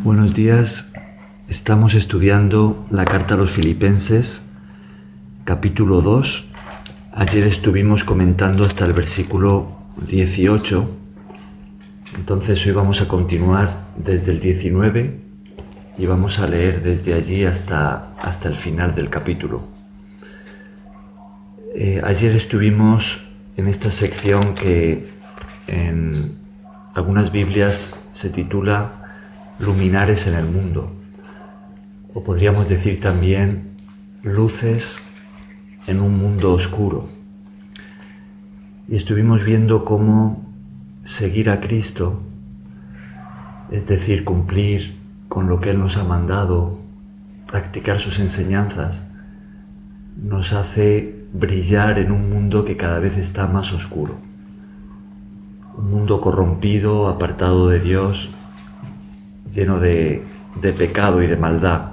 Buenos días, estamos estudiando la carta a los Filipenses, capítulo 2. Ayer estuvimos comentando hasta el versículo 18, entonces hoy vamos a continuar desde el 19 y vamos a leer desde allí hasta el final del capítulo. Ayer estuvimos en esta sección que en algunas Biblias se titula Luminares en el mundo, o podríamos decir también luces en un mundo oscuro. Y estuvimos viendo cómo seguir a Cristo, es decir, cumplir con lo que Él nos ha mandado, practicar sus enseñanzas, nos hace brillar en un mundo que cada vez está más oscuro. Un mundo corrompido, apartado de Dios, lleno de pecado y de maldad,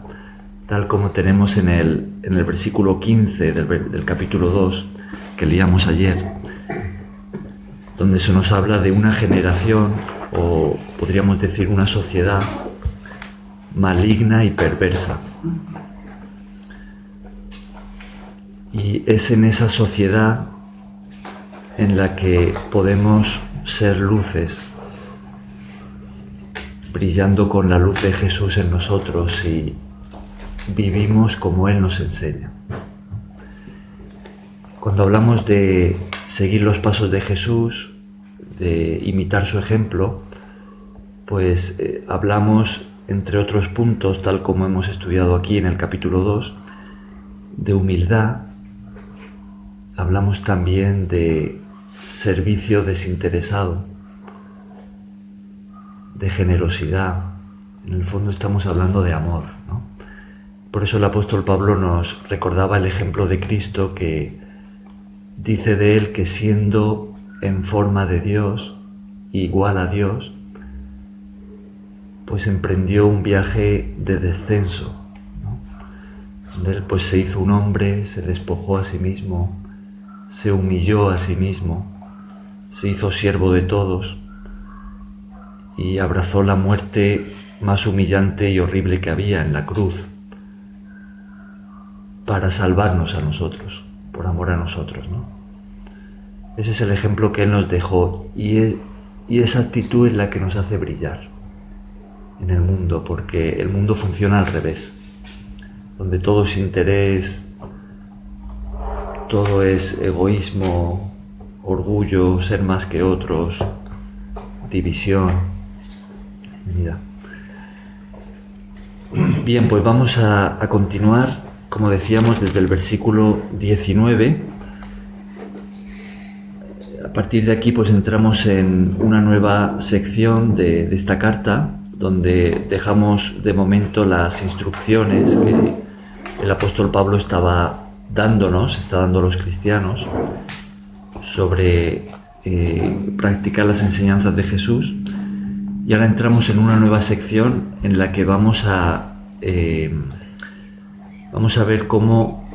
tal como tenemos en el versículo 15 del capítulo 2 que leíamos ayer, donde se nos habla de una generación, o podríamos decir una sociedad maligna y perversa. Y es en esa sociedad en la que podemos ser luces, brillando con la luz de Jesús en nosotros y vivimos como Él nos enseña. Cuando hablamos de seguir los pasos de Jesús, de imitar su ejemplo, pues hablamos, entre otros puntos, tal como hemos estudiado aquí en el capítulo 2, de humildad. Hablamos también de servicio desinteresado, de generosidad. En el fondo estamos hablando de amor, ¿no? Por eso el apóstol Pablo nos recordaba el ejemplo de Cristo, que dice de Él que siendo en forma de Dios, igual a Dios, pues emprendió un viaje de descenso, ¿no? Donde Él pues se hizo un hombre, se despojó a sí mismo, se humilló a sí mismo, se hizo siervo de todos y abrazó la muerte más humillante y horrible que había en la cruz para salvarnos a nosotros, por amor a nosotros, ¿no? Ese es el ejemplo que Él nos dejó y esa actitud es la que nos hace brillar en el mundo, porque el mundo funciona al revés, donde todo es interés, todo es egoísmo, orgullo, ser más que otros, división. Bien, pues vamos a continuar, como decíamos, desde el versículo 19. A partir de aquí pues entramos en una nueva sección de esta carta, donde dejamos de momento las instrucciones que el apóstol Pablo está dando a los cristianos sobre practicar las enseñanzas de Jesús. Y ahora entramos en una nueva sección en la que vamos a ver cómo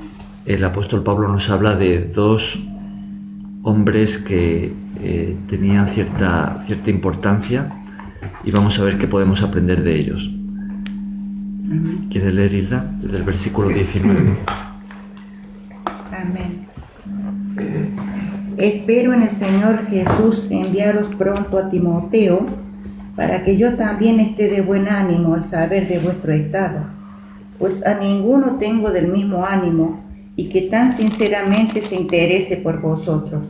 el apóstol Pablo nos habla de dos hombres que tenían cierta importancia, y vamos a ver qué podemos aprender de ellos. ¿Quiere leer, Hilda? Desde el versículo 19. Amén. Espero en el Señor Jesús enviaros pronto a Timoteo, para que yo también esté de buen ánimo al saber de vuestro estado, pues a ninguno tengo del mismo ánimo y que tan sinceramente se interese por vosotros,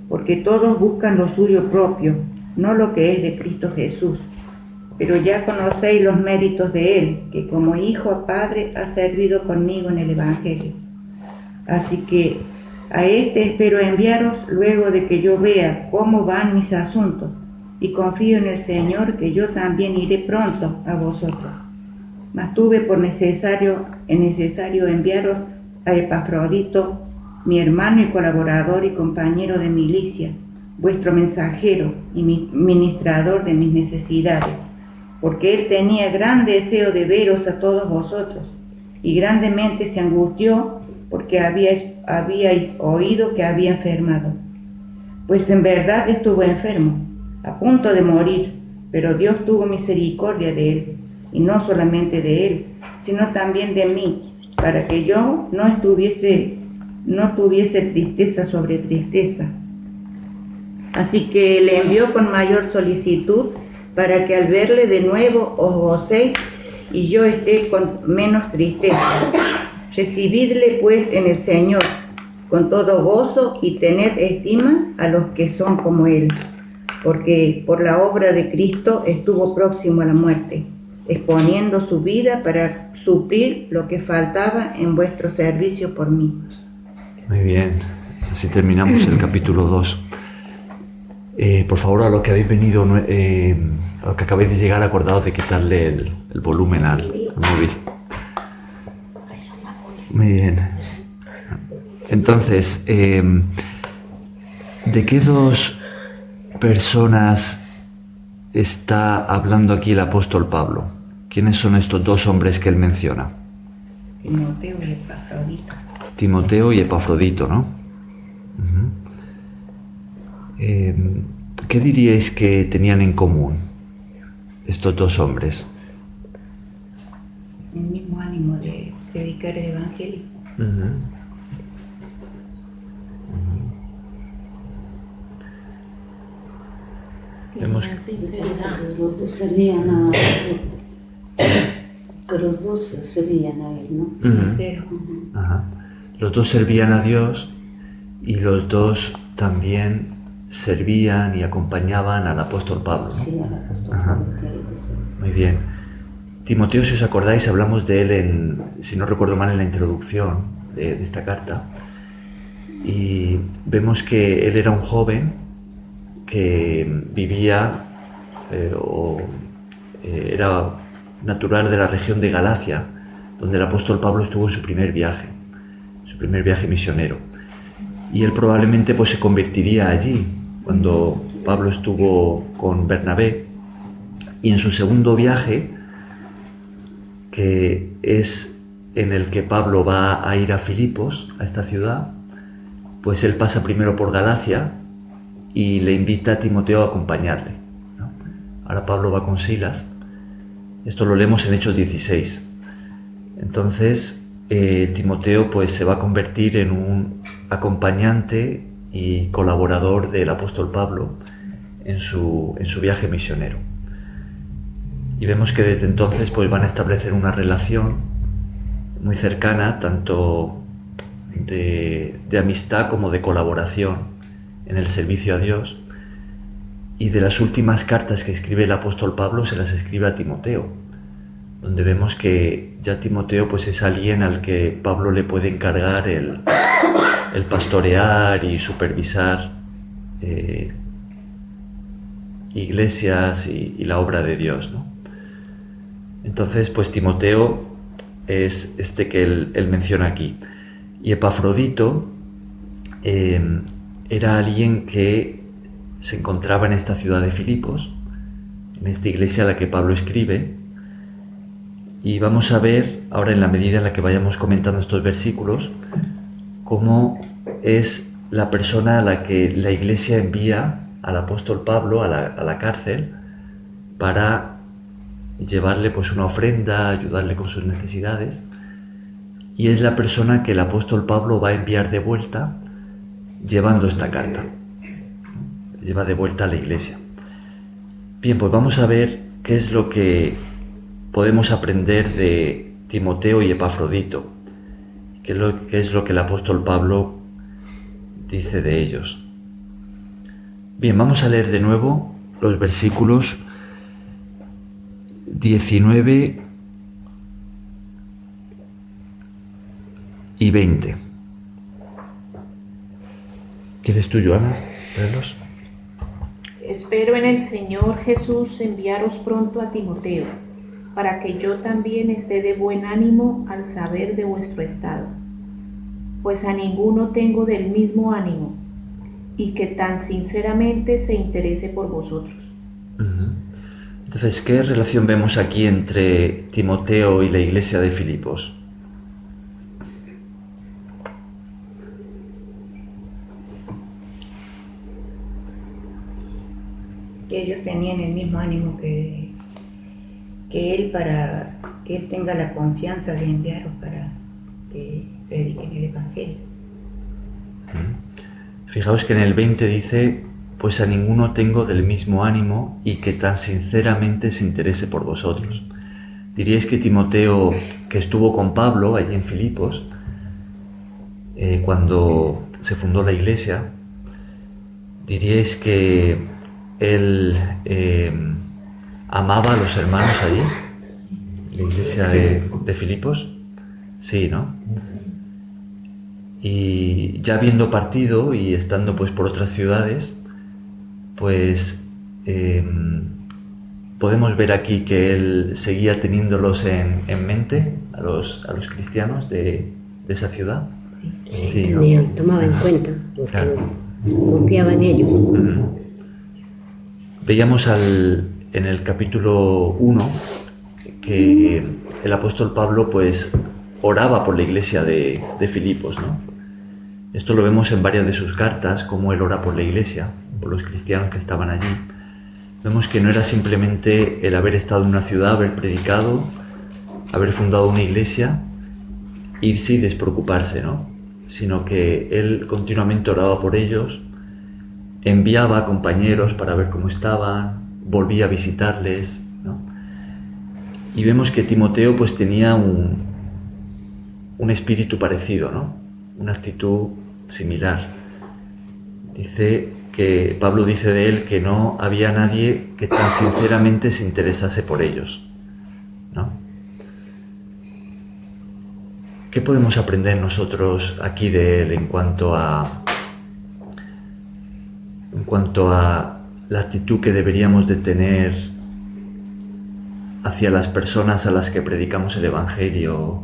porque todos buscan lo suyo propio, no lo que es de Cristo Jesús. Pero ya conocéis los méritos de Él, que como hijo a padre ha servido conmigo en el Evangelio. Así que a este espero enviaros luego de que yo vea cómo van mis asuntos, y confío en el Señor que yo también iré pronto a vosotros. Mas tuve por necesario enviaros a Epafrodito, mi hermano y colaborador y compañero de milicia, vuestro mensajero y ministrador de mis necesidades, porque él tenía gran deseo de veros a todos vosotros, y grandemente se angustió porque habíais oído que había enfermado. Pues en verdad estuvo enfermo, a punto de morir, pero Dios tuvo misericordia de él, y no solamente de él, sino también de mí, para que yo no tuviese tristeza sobre tristeza. Así que le envió con mayor solicitud, para que al verle de nuevo os gocéis y yo esté con menos tristeza. Recibidle pues en el Señor con todo gozo y tened estima a los que son como él, porque por la obra de Cristo estuvo próximo a la muerte, exponiendo su vida para suplir lo que faltaba en vuestro servicio por mí. Muy bien, así terminamos el capítulo 2. Por favor, a los que habéis venido, a los que acabáis de llegar, acordaos de quitarle el volumen al móvil. Muy bien. Entonces, ¿de qué dos personas está hablando aquí el apóstol Pablo? ¿Quiénes son estos dos hombres que él menciona? Timoteo y Epafrodito. Timoteo y Epafrodito, ¿no? ¿Qué diríais que tenían en común estos dos hombres? El mismo ánimo de predicar el Evangelio. Vemos los dos servían a él, ¿no? Sincero. Ajá. Los dos servían a Dios y los dos también servían y acompañaban al apóstol Pablo, ¿no? Sí, al apóstol Ajá. Pablo. Muy bien. Timoteo, si os acordáis, hablamos de él, si no recuerdo mal, en la introducción de esta carta, y vemos que él era un joven que vivía era natural de la región de Galacia, donde el apóstol Pablo estuvo en su primer viaje misionero. Y él probablemente pues se convertiría allí cuando Pablo estuvo con Bernabé, y en su segundo viaje, que es en el que Pablo va a ir a Filipos, a esta ciudad, pues él pasa primero por Galacia y le invita a Timoteo a acompañarle, ¿no? Ahora Pablo va con Silas. Esto lo leemos en Hechos 16. Entonces Timoteo pues se va a convertir en un acompañante y colaborador del apóstol Pablo en su viaje misionero. Y vemos que desde entonces pues van a establecer una relación muy cercana, tanto de amistad como de colaboración en el servicio a Dios. Y de las últimas cartas que escribe el apóstol Pablo se las escribe a Timoteo, donde vemos que ya Timoteo pues es alguien al que Pablo le puede encargar el pastorear y supervisar iglesias y la obra de Dios, ¿no? Entonces pues Timoteo es este que él menciona aquí. Y Epafrodito era alguien que se encontraba en esta ciudad de Filipos, en esta iglesia a la que Pablo escribe, y vamos a ver ahora, en la medida en la que vayamos comentando estos versículos, cómo es la persona a la que la iglesia envía al apóstol Pablo a la cárcel para llevarle pues una ofrenda, ayudarle con sus necesidades, y es la persona que el apóstol Pablo va a enviar de vuelta llevando esta carta. Lleva de vuelta a la iglesia. Bien, pues vamos a ver qué es lo que podemos aprender de Timoteo y Epafrodito, qué es lo que el apóstol Pablo dice de ellos. Bien, vamos a leer de nuevo los versículos 19 y 20. ¿Quieres tú, Joana, leerlos? Espero en el Señor Jesús enviaros pronto a Timoteo, para que yo también esté de buen ánimo al saber de vuestro estado, pues a ninguno tengo del mismo ánimo, y que tan sinceramente se interese por vosotros. Entonces, ¿qué relación vemos aquí entre Timoteo y la iglesia de Filipos? Que ellos tenían el mismo ánimo que para que Él tenga la confianza de enviaros para que prediquen el Evangelio. Fijaos que en el 20 dice: pues a ninguno tengo del mismo ánimo y que tan sinceramente se interese por vosotros. Diríais que Timoteo, que estuvo con Pablo allí en Filipos, cuando se fundó la iglesia, diríais que él amaba a los hermanos allí, la iglesia de Filipos. Sí, ¿no? Y ya habiendo partido y estando pues por otras ciudades, pues podemos ver aquí que él seguía teniéndolos en mente, a los cristianos de esa ciudad. Sí, ¿no? Los tomaba en cuenta, porque Claro. confiaba en ellos. Veíamos en el capítulo 1 que el apóstol Pablo pues oraba por la iglesia de Filipos, ¿no? Esto lo vemos en varias de sus cartas, cómo él ora por la iglesia, por los cristianos que estaban allí. Vemos que no era simplemente el haber estado en una ciudad, haber predicado, haber fundado una iglesia, irse y despreocuparse, ¿no? Sino que él continuamente oraba por ellos, enviaba a compañeros para ver cómo estaban, volvía a visitarles, ¿no? Y vemos que Timoteo pues tenía un espíritu parecido, ¿no? Una actitud similar. Pablo dice de él que no había nadie que tan sinceramente se interesase por ellos, ¿no? ¿Qué podemos aprender nosotros aquí de él en cuanto a la actitud que deberíamos de tener hacia las personas a las que predicamos el Evangelio,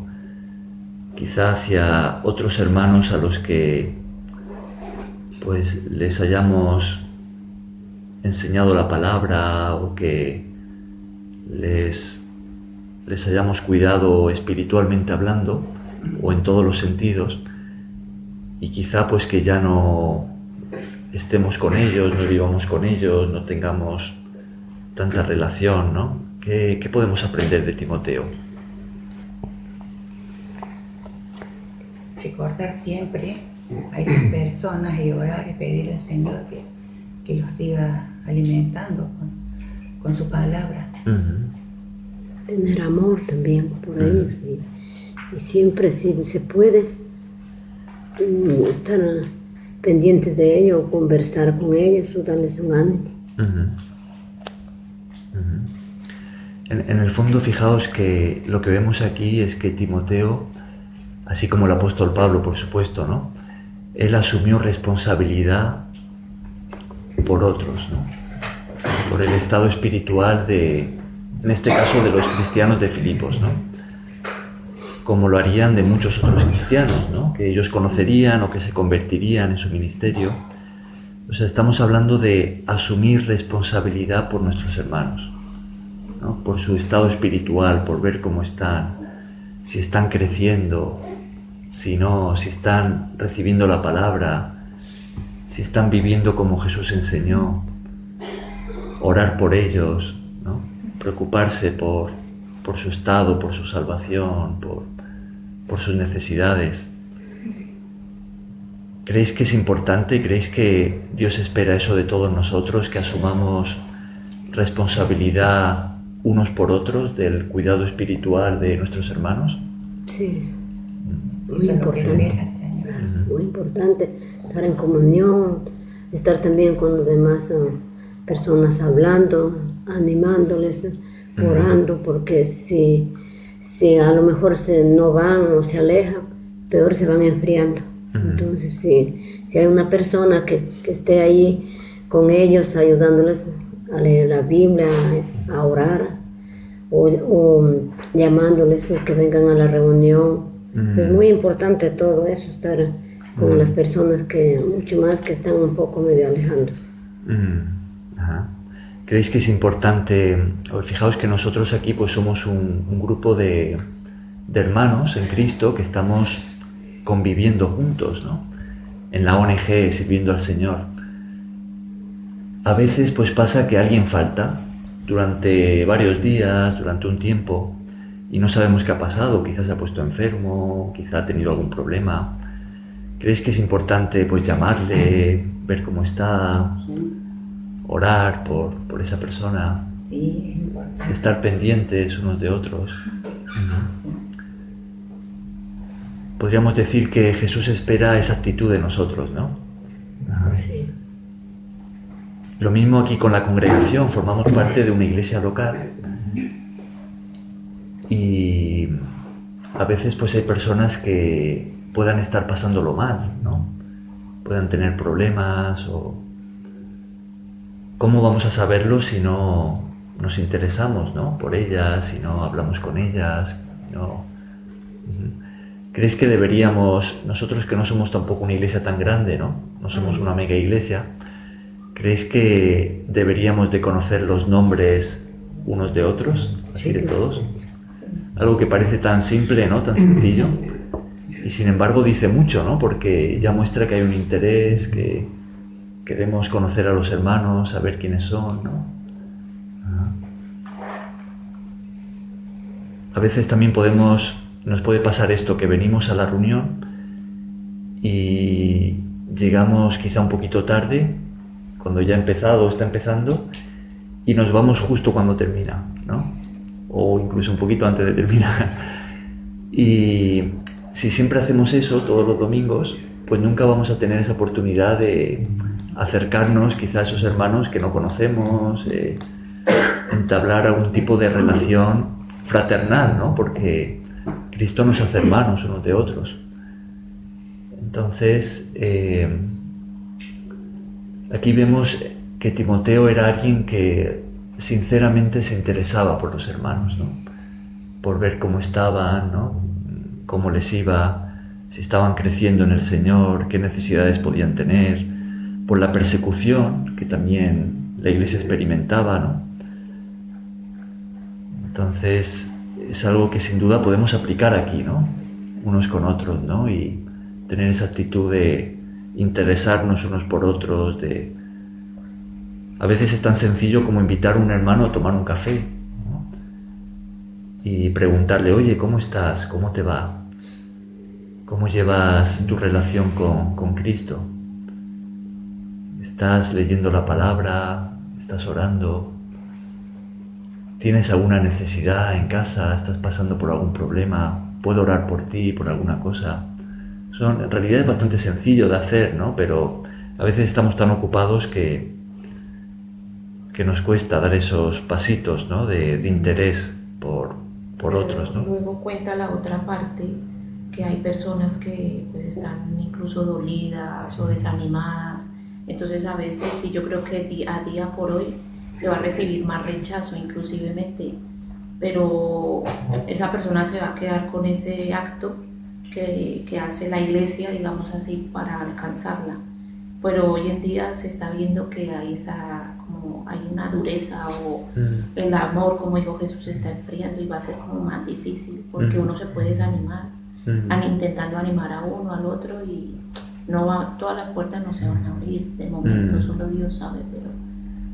quizá hacia otros hermanos a los que pues les hayamos enseñado la palabra o que les hayamos cuidado espiritualmente hablando o en todos los sentidos, y quizá pues que ya no estemos con ellos, no vivamos con ellos, no tengamos tanta relación, ¿no? ¿Qué podemos aprender de Timoteo? Recordar siempre a esas personas y orar y pedirle al Señor que los siga alimentando con su palabra. Tener amor también por ellos y siempre, si se puede, estar pendientes de ellos, o conversar con ellos o darles un ánimo. En el fondo, fijaos que lo que vemos aquí es que Timoteo, así como el apóstol Pablo, por supuesto, ¿no? Él asumió responsabilidad por otros, ¿no? Por el estado espiritual en este caso, de los cristianos de Filipos, ¿no? Como lo harían de muchos otros cristianos, ¿no? Que ellos conocerían o que se convertirían en su ministerio. O sea, estamos hablando de asumir responsabilidad por nuestros hermanos, ¿no? Por su estado espiritual, por ver cómo están, si están creciendo, si no, si están recibiendo la palabra, si están viviendo como Jesús enseñó, orar por ellos, ¿no? Preocuparse por su estado, por su salvación, por sus necesidades. ¿Creéis que es importante? ¿Creéis que Dios espera eso de todos nosotros, que asumamos responsabilidad unos por otros del cuidado espiritual de nuestros hermanos? Sí, muy Eso es lo que importante. espera el Señor. Muy importante estar en comunión, estar también con las demás personas hablando, animándoles, orando, porque si a lo mejor no van o se alejan, peor se van enfriando. Entonces, si hay una persona que esté ahí con ellos, ayudándoles a leer la Biblia, a orar, o llamándoles que vengan a la reunión, es muy importante todo eso, estar con las personas que, mucho más que están un poco medio alejándose. Ajá. ¿Creéis que es importante? Fijaos que nosotros aquí pues somos un grupo de hermanos en Cristo que estamos conviviendo juntos, ¿no? En la ONG, sirviendo al Señor. A veces pues pasa que alguien falta durante varios días, durante un tiempo, y no sabemos qué ha pasado, quizás se ha puesto enfermo, quizá ha tenido algún problema. ¿Crees que es importante pues llamarle, ver cómo está, orar por esa persona, Sí, es importante. estar pendientes unos de otros? Podríamos decir que Jesús espera esa actitud de nosotros, ¿no? Sí. Lo mismo aquí con la congregación, formamos parte de una iglesia local y a veces pues hay personas que puedan estar pasándolo mal, ¿no? Puedan tener problemas o... ¿Cómo vamos a saberlo si no nos interesamos, ¿no? por ellas, si no hablamos con ellas? No. ¿Crees que deberíamos, nosotros que no somos tampoco una iglesia tan grande, ¿no? No somos una mega iglesia, ¿crees que deberíamos de conocer los nombres unos de otros, así de todos? Algo que parece tan simple, ¿no? Tan sencillo, y sin embargo dice mucho, ¿no? Porque ya muestra que hay un interés, que queremos conocer a los hermanos, saber quiénes son, ¿no? A veces también nos puede pasar esto, que venimos a la reunión y llegamos quizá un poquito tarde, cuando ya ha empezado o está empezando, y nos vamos justo cuando termina, ¿no? O incluso un poquito antes de terminar. Y si siempre hacemos eso todos los domingos, pues nunca vamos a tener esa oportunidad de acercarnos quizá a esos hermanos que no conocemos, entablar algún tipo de relación fraternal, ¿no? Porque Cristo nos hace hermanos unos de otros. Entonces, aquí vemos que Timoteo era alguien que sinceramente se interesaba por los hermanos, ¿no? Por ver cómo estaban, ¿no? Cómo les iba, si estaban creciendo en el Señor, qué necesidades podían tener, por la persecución que también la iglesia experimentaba, ¿no? Entonces, es algo que sin duda podemos aplicar aquí, ¿no? Unos con otros, ¿no? Y tener esa actitud de interesarnos unos por otros, de... A veces es tan sencillo como invitar a un hermano a tomar un café, ¿no? Y preguntarle, oye, ¿cómo estás? ¿Cómo te va? ¿Cómo llevas tu relación con Cristo? ¿Estás leyendo la palabra? ¿Estás orando? ¿Tienes alguna necesidad en casa? ¿Estás pasando por algún problema? ¿Puedo orar por ti, por alguna cosa? En realidad es bastante sencillo de hacer, ¿no? Pero a veces estamos tan ocupados que nos cuesta dar esos pasitos, ¿no? de interés por otros, ¿no? Luego cuenta la otra parte, que hay personas que pues están incluso dolidas o desanimadas. Entonces a veces sí, yo creo que a día por hoy se va a recibir más rechazo inclusivemente, pero esa persona se va a quedar con ese acto que hace la iglesia, digamos así, para alcanzarla. Pero hoy en día se está viendo que hay hay una dureza o el amor, como dijo Jesús, se está enfriando y va a ser como más difícil porque uno se puede desanimar intentando animar a uno, al otro, y todas las puertas no se van a abrir de momento, solo Dios sabe,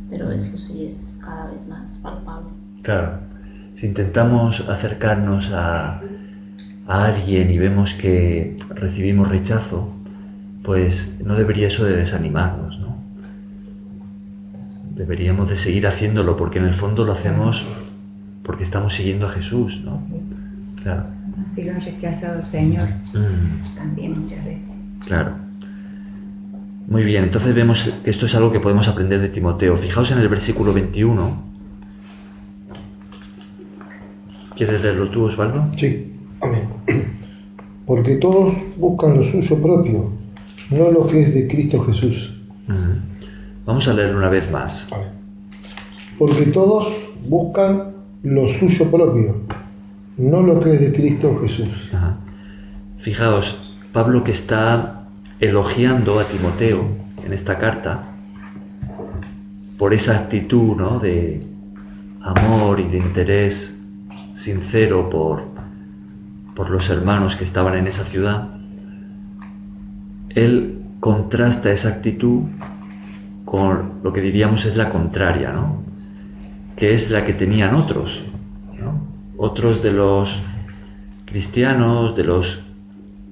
pero eso sí es cada vez más palpable. Claro, si intentamos acercarnos a alguien y vemos que recibimos rechazo, pues no debería eso de desanimarnos, ¿no? Deberíamos de seguir haciéndolo, porque en el fondo lo hacemos porque estamos siguiendo a Jesús, ¿no? Claro. Así lo han rechazado al Señor también muchas veces. Claro. Muy bien, entonces vemos que esto es algo que podemos aprender de Timoteo. Fijaos en el versículo 21. ¿Quieres leerlo tú, Osvaldo? Sí, amén. Porque todos buscan lo suyo propio, no lo que es de Cristo Jesús. Vamos a leerlo una vez más. Amén. Porque todos buscan lo suyo propio, no lo que es de Cristo Jesús. Ajá. Fijaos, Pablo, que está elogiando a Timoteo en esta carta por esa actitud, ¿no? de amor y de interés sincero por los hermanos que estaban en esa ciudad. Él contrasta esa actitud con lo que diríamos es la contraria, ¿no? que es la que tenían otros, ¿no? Otros de los cristianos,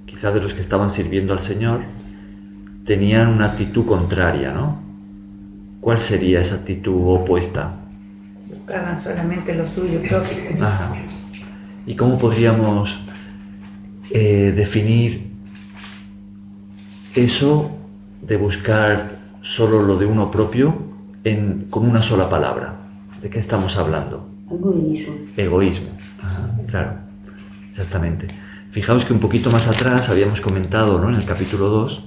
quizá de los que estaban sirviendo al Señor, tenían una actitud contraria, ¿no? ¿Cuál sería esa actitud opuesta? Buscaban solamente lo suyo propio. Ajá. ¿Y cómo podríamos definir eso de buscar solo lo de uno propio con una sola palabra? ¿De qué estamos hablando? Egoísmo. Egoísmo. Ajá, claro, exactamente. Fijaos que un poquito más atrás habíamos comentado, ¿no?, en el capítulo 2,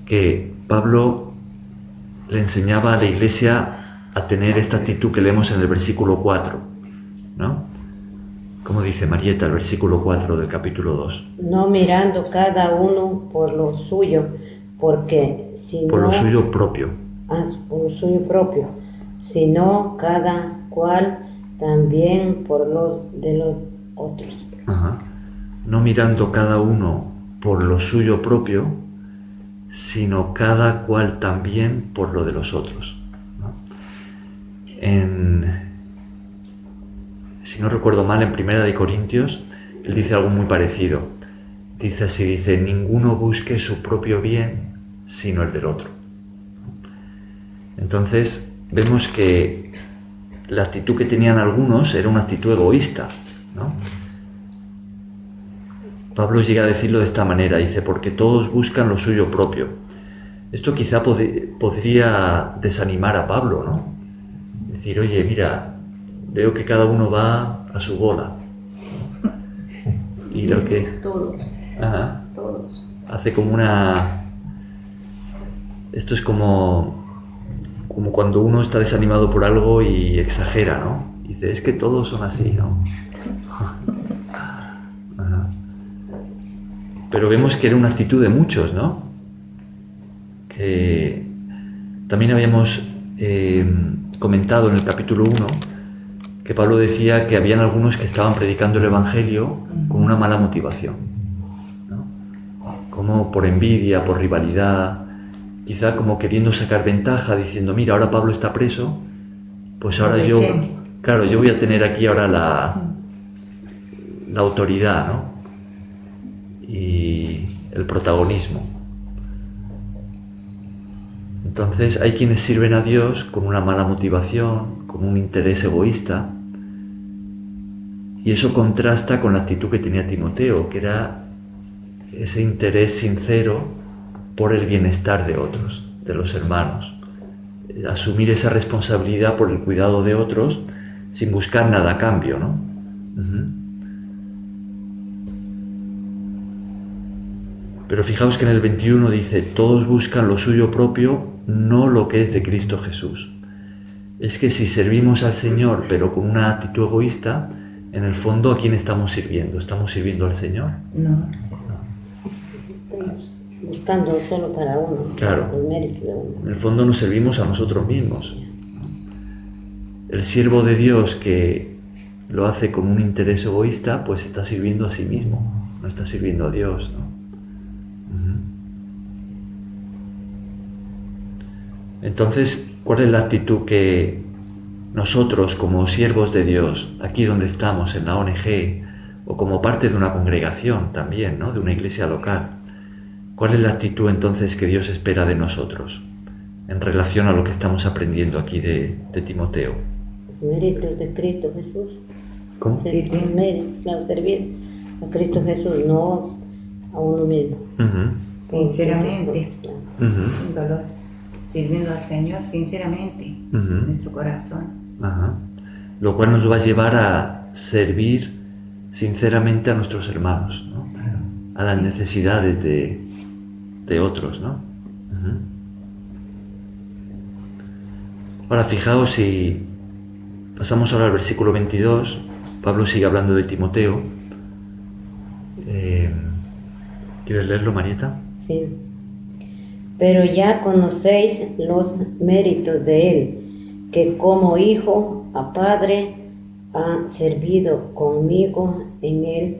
que Pablo le enseñaba a la iglesia a tener esta actitud que leemos en el versículo 4, ¿no? ¿Cómo dice Marieta el versículo 4 del capítulo 2? No mirando cada uno por lo suyo, porque si Por no... lo suyo propio. Por lo suyo propio, sino cada cual también por los de los otros. Ajá. No mirando cada uno por lo suyo propio, sino cada cual también por lo de los otros, ¿no? Si no recuerdo mal, en Primera de Corintios, él dice algo muy parecido. Dice así, dice, ninguno busque su propio bien, sino el del otro. Entonces, vemos que la actitud que tenían algunos era una actitud egoísta, ¿no? Pablo llega a decirlo de esta manera, dice, porque todos buscan lo suyo propio. Esto quizá podría desanimar a Pablo, ¿no? Decir, oye, mira, veo que cada uno va a su bola. Y lo que... Todos, Ajá. todos. Hace como una... Esto es como cuando uno está desanimado por algo y exagera, ¿no? Dice, es que todos son así, ¿no? Ajá. Pero vemos que era una actitud de muchos, ¿no? Que también habíamos comentado en el capítulo 1 que Pablo decía que habían algunos que estaban predicando el Evangelio con una mala motivación, ¿no? Como por envidia, por rivalidad, quizá como queriendo sacar ventaja, diciendo, mira, ahora Pablo está preso, pues ahora yo voy a tener aquí ahora la autoridad, ¿no? Y el protagonismo. Entonces hay quienes sirven a Dios con una mala motivación, con un interés egoísta, y eso contrasta con la actitud que tenía Timoteo, que era ese interés sincero por el bienestar de otros, de los hermanos. Asumir esa responsabilidad por el cuidado de otros sin buscar nada a cambio, ¿no? Uh-huh. Pero fijaos que en el 21 dice, todos buscan lo suyo propio, no lo que es de Cristo Jesús. Es que si servimos al Señor, pero con una actitud egoísta, en el fondo, ¿a quién estamos sirviendo? ¿Estamos sirviendo al Señor? No. Estamos buscando solo para uno, Claro. el mérito de uno. En el fondo nos servimos a nosotros mismos. El siervo de Dios que lo hace con un interés egoísta, pues está sirviendo a sí mismo, no está sirviendo a Dios, ¿no? Entonces, ¿cuál es la actitud que nosotros como siervos de Dios, aquí donde estamos, en la ONG, o como parte de una congregación también, ¿no?, de una iglesia local, cuál es la actitud entonces que Dios espera de nosotros en relación a lo que estamos aprendiendo aquí de Timoteo? Méritos de Cristo Jesús. ¿Cómo? Servir, méritos, claro, servir a Cristo Jesús, no a uno mismo. Sinceramente, Ujú. sirviendo al Señor sinceramente, Ujú. nuestro corazón. Ajá. Lo cual nos va a llevar a servir sinceramente a nuestros hermanos, ¿no?, a las necesidades de otros, ¿no? Ujú. Ahora fijaos, si pasamos ahora al versículo 22, Pablo sigue hablando de Timoteo. ¿Quieres leerlo, Marieta? Sí. Pero ya conocéis los méritos de él, que como hijo a padre ha servido conmigo en el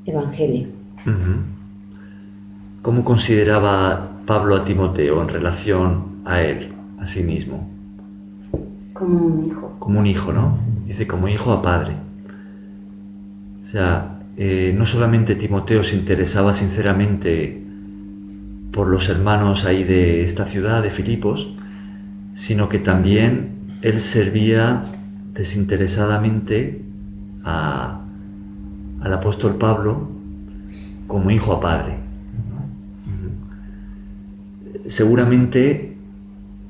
Evangelio. Uh-huh. ¿Cómo consideraba Pablo a Timoteo en relación a él, a sí mismo? Como un hijo. Como un hijo, ¿no? Dice como hijo a padre. O sea, no solamente Timoteo se interesaba sinceramente por los hermanos ahí de esta ciudad, de Filipos, sino que también él servía desinteresadamente al apóstol Pablo como hijo a padre. Seguramente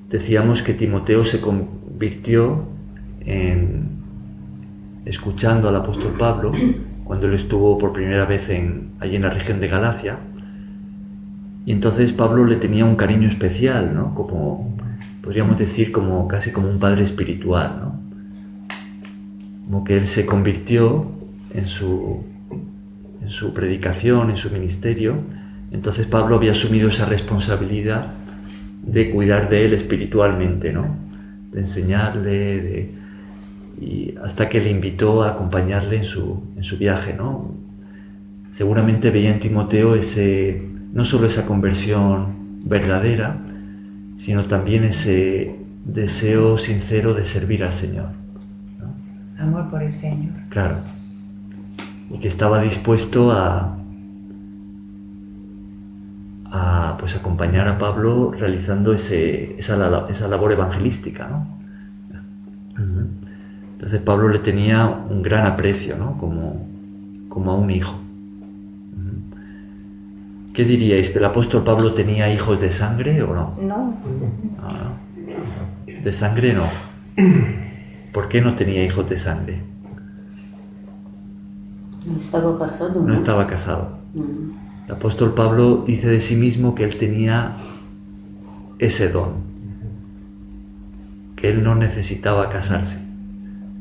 decíamos que Timoteo se convirtió escuchando al apóstol Pablo cuando él estuvo por primera vez allí en la región de Galacia, y entonces Pablo le tenía un cariño especial, ¿no? Como podríamos decir casi como un padre espiritual, ¿no? Como que él se convirtió en su predicación, en su ministerio. Entonces Pablo había asumido esa responsabilidad de cuidar de él espiritualmente, ¿no? De enseñarle, y hasta que le invitó a acompañarle en su viaje, ¿no? Seguramente veía en Timoteo no solo esa conversión verdadera, sino también ese deseo sincero de servir al Señor, ¿no? Amor por el Señor. Claro. Y que estaba dispuesto a pues acompañar a Pablo realizando esa labor evangelística, ¿no? Entonces Pablo le tenía un gran aprecio, ¿no? Como a un hijo. ¿Qué diríais? ¿El apóstol Pablo tenía hijos de sangre o no? No. No. De sangre no. ¿Por qué no tenía hijos de sangre? No estaba casado. No estaba casado. Mm. El apóstol Pablo dice de sí mismo que él tenía ese don, que él no necesitaba casarse,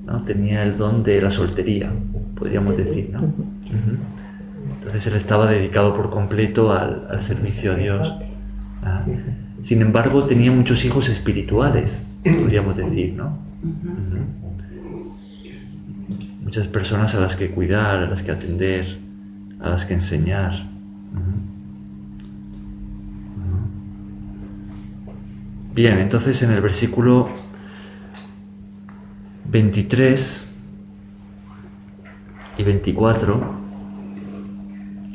¿no? Tenía el don de la soltería, podríamos decir, ¿no? Entonces él estaba dedicado por completo al servicio a Dios. Sin embargo, tenía muchos hijos espirituales, podríamos decir, ¿no? Muchas personas a las que cuidar, a las que atender, a las que enseñar. Bien, entonces en el versículo 23 y 24,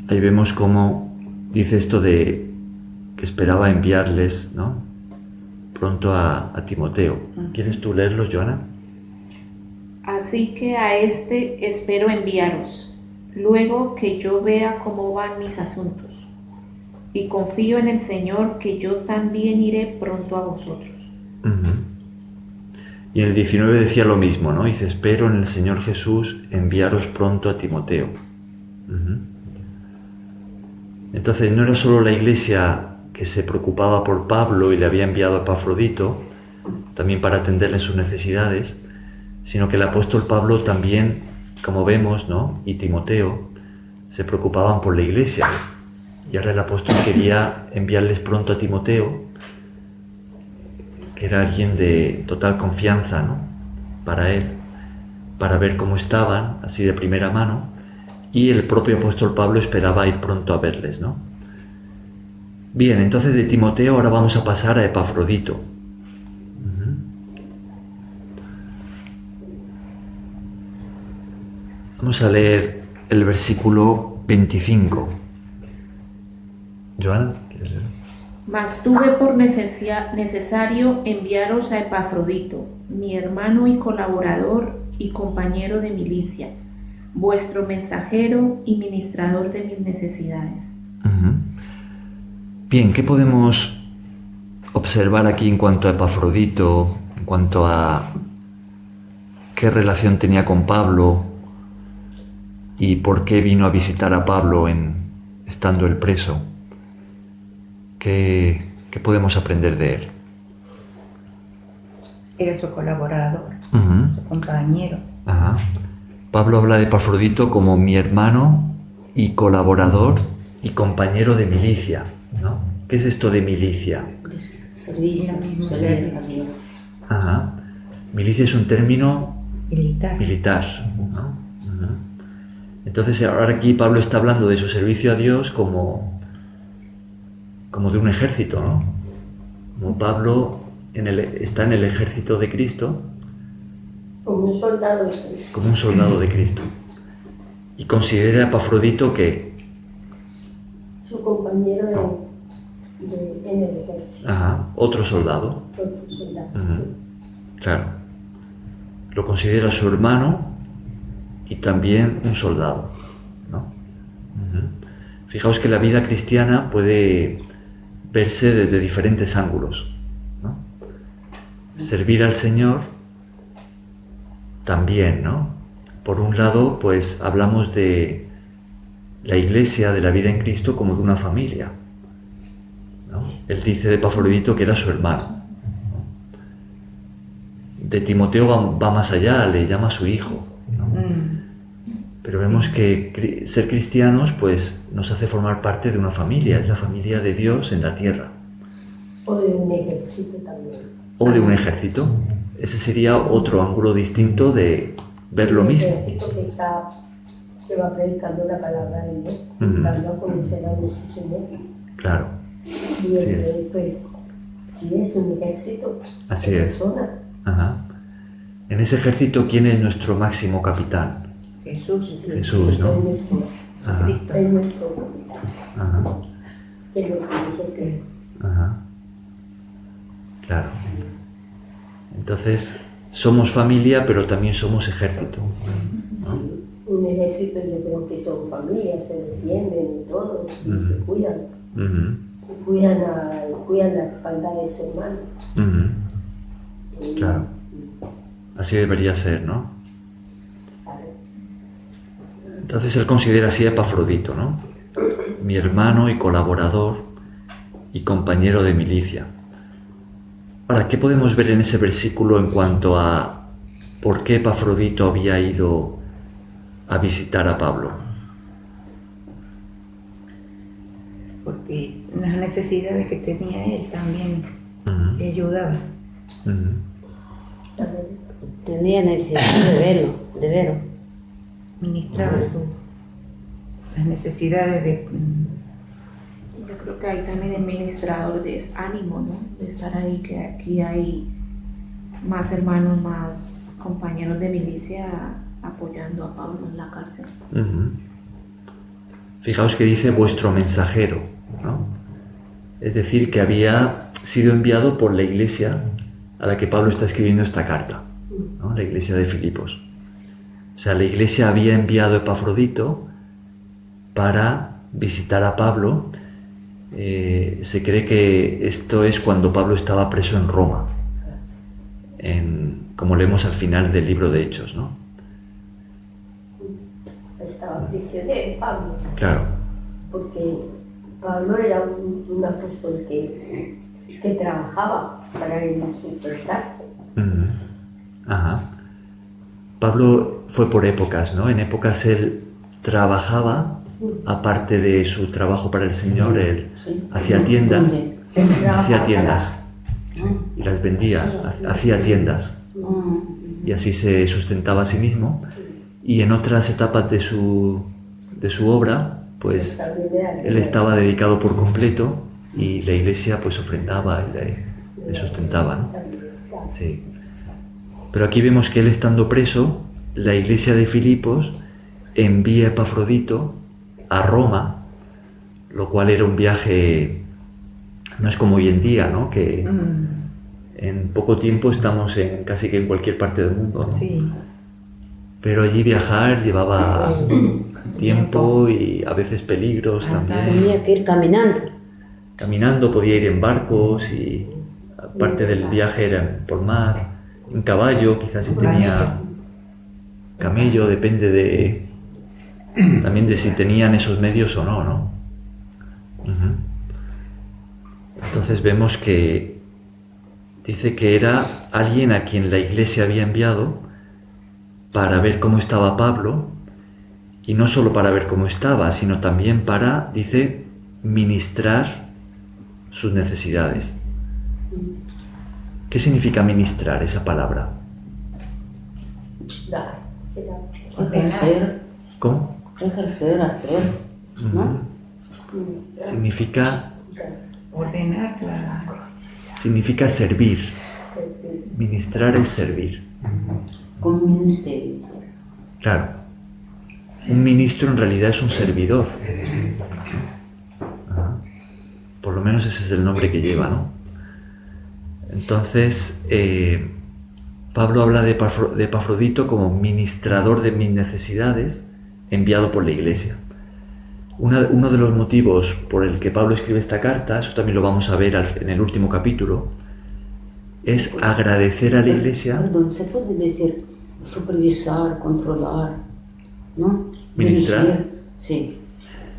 ahí vemos cómo dice esto de que esperaba enviarles, ¿no? Pronto a Timoteo. ¿Quieres tú leerlos, Joana? Así que a este espero enviaros, luego que yo vea cómo van mis asuntos. Y confío en el Señor que yo también iré pronto a vosotros. Y en el 19 decía lo mismo, ¿no? Dice, espero en el Señor Jesús enviaros pronto a Timoteo. Entonces no era solo la iglesia que se preocupaba por Pablo y le había enviado a Epafrodito, también para atenderle sus necesidades, sino que el apóstol Pablo también, como vemos, ¿no? Y Timoteo se preocupaban por la iglesia. Y ahora el apóstol quería enviarles pronto a Timoteo, que era alguien de total confianza, ¿no? Para él, para ver cómo estaban, así de primera mano, y el propio apóstol Pablo esperaba ir pronto a verles, ¿no? Bien, entonces de Timoteo ahora vamos a pasar a Epafrodito. Vamos a leer el versículo 25. Joana, ¿quieres leer? Mas tuve por necesario enviaros a Epafrodito, mi hermano y colaborador y compañero de milicia, vuestro mensajero y ministrador de mis necesidades. Bien, ¿qué podemos observar aquí en cuanto a Epafrodito, en cuanto a qué relación tenía con Pablo y por qué vino a visitar a Pablo estando él preso? ¿Qué podemos aprender de él? Era su colaborador, su compañero. Pablo habla de Epafrodito como mi hermano y colaborador y compañero de milicia, ¿no? ¿Qué es esto de milicia? Servicio, servir a Dios. Milicia es un término militar, ¿no? Entonces ahora aquí Pablo está hablando de su servicio a Dios como de un ejército, ¿no? Como Pablo está en el ejército de Cristo, Como un soldado de Cristo. como un soldado de Cristo. Y considera a Epafrodito que, Su compañero en el ejército. otro soldado. Otro soldado. Ujú. Claro. Lo considera su hermano y también un soldado, ¿no? Ujú. Fijaos que la vida cristiana puede verse desde diferentes ángulos, ¿no? Servir al Señor también, ¿no? Por un lado, pues hablamos de la Iglesia, de la vida en Cristo, como de una familia, ¿no? Él dice de Epafrodito que era su hermano. De Timoteo va más allá, le llama su hijo, ¿no? Pero vemos que ser cristianos pues nos hace formar parte de una familia, es la familia de Dios en la tierra. O de un ejército también. O de un ejército. Ese sería otro ángulo distinto de ver lo mismo. Un ejército que va predicando la palabra de Dios, dando a conocer a nuestro Señor. Claro. Y Así entonces, es. pues, sí es un ejército Así de es. personas. Ajá. En ese ejército, ¿quién es nuestro máximo capitán? Jesús. Jesús, ¿no? Es nuestro, Ajá. es nuestro capitán. Ajá. Que lo dirige siempre. Ajá. Claro. Entonces, somos familia, pero también somos ejército, ¿no? Un ejército, yo creo que son familias, se defienden y todo, y se cuidan. Ujú. Y cuidan la espalda de su hermano. Ujú. Claro. Así debería ser, ¿no? Entonces él considera así a Epafrodito, ¿no? Mi hermano y colaborador y compañero de milicia. Ahora, ¿qué podemos ver en ese versículo en cuanto a por qué Epafrodito había ido a visitar a Pablo? Porque las necesidades que tenía él también Ujú. le ayudaba. Ujú. Tenía necesidad de verlo. Ministraba las necesidades de... Yo creo que hay también el ministrador de ánimo, ¿no? De estar ahí, que aquí hay más hermanos, más compañeros de milicia apoyando a Pablo en la cárcel. Ujú. Fijaos que dice vuestro mensajero, ¿no? Es decir, que había sido enviado por la iglesia a la que Pablo está escribiendo esta carta, ¿no? La iglesia de Filipos. O sea, la iglesia había enviado a Epafrodito para visitar a Pablo. Se cree que esto es cuando Pablo estaba preso en Roma, como leemos al final del libro de Hechos, ¿no? Estaba prisionero Pablo, Claro. porque Pablo era un apóstol que trabajaba para él sustentarse. Ujú. Ajá. Pablo fue por épocas, ¿no? En épocas él trabajaba, aparte de su trabajo para el Señor, él hacía tiendas, y las vendía, hacía tiendas, y así se sustentaba a sí mismo. Y en otras etapas de su obra, pues él estaba dedicado por completo y la iglesia pues ofrendaba y le sustentaba, ¿no? Sí. Pero aquí vemos que él estando preso, la iglesia de Filipos envía a Epafrodito a Roma, lo cual era un viaje, no es como hoy en día, ¿no? Que en poco tiempo estamos casi que en cualquier parte del mundo, ¿no? Sí. Pero allí viajar llevaba tiempo y a veces peligros también. Tenía que ir caminando. Caminando, podía ir en barcos y parte del viaje era por mar, en caballo, quizás si tenía camello, depende también de si tenían esos medios o no, ¿no? Ujú. Entonces vemos que dice que era alguien a quien la iglesia había enviado para ver cómo estaba Pablo, y no solo para ver cómo estaba, sino también para, dice, ministrar sus necesidades. ¿Qué significa ministrar esa palabra? Dar, será. Ejercer, ¿Cómo? hacer, ¿no? Significa Ordenarla. significa servir. Ministrar es servir. Como un ministerio. Claro, un ministro en realidad es un servidor. Ajá. Por lo menos ese es el nombre que lleva, ¿no? Entonces, Pablo habla de Epafrodito como ministrador de mis necesidades, enviado por la Iglesia. Uno de los motivos por el que Pablo escribe esta carta, eso también lo vamos a ver en el último capítulo, es agradecer a la Iglesia. Perdón, ¿se puede decir supervisar, controlar, no? Ministrar. Dirigir? Sí.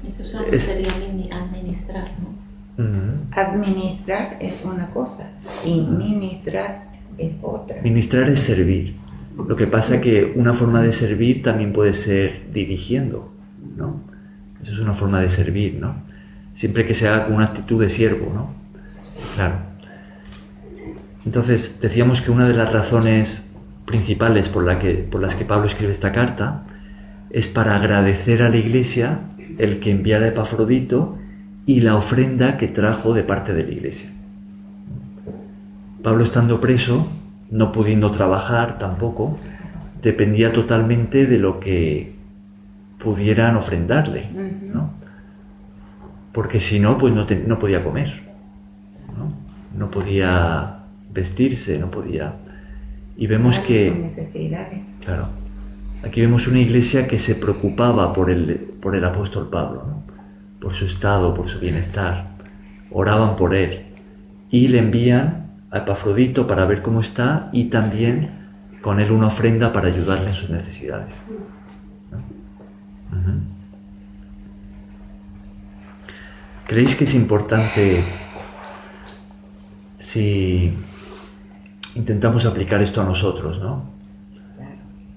Eso sería administrar, ¿no? Administrar es una cosa y ministrar es otra. Ministrar es servir. Lo que pasa que una forma de servir también puede ser dirigiendo, ¿no? Eso es una forma de servir, ¿no? Siempre que se haga con una actitud de siervo, ¿no? Claro. Entonces, decíamos que una de las razones principales por las que Pablo escribe esta carta es para agradecer a la Iglesia el que enviara a Epafrodito y la ofrenda que trajo de parte de la Iglesia. Pablo, estando preso, no pudiendo trabajar tampoco, dependía totalmente de lo que pudieran ofrendarle, ¿no? Porque si no, pues no podía comer, no podía vestirse, no podía. Y vemos que, necesidades. claro, aquí vemos una iglesia que se preocupaba por el apóstol Pablo, ¿no? Por su estado, por su bienestar, oraban por él y le envían a Epafrodito para ver cómo está y también con él una ofrenda para ayudarle en sus necesidades, ¿no? ¿Creéis que es importante, si intentamos aplicar esto a nosotros, ¿no?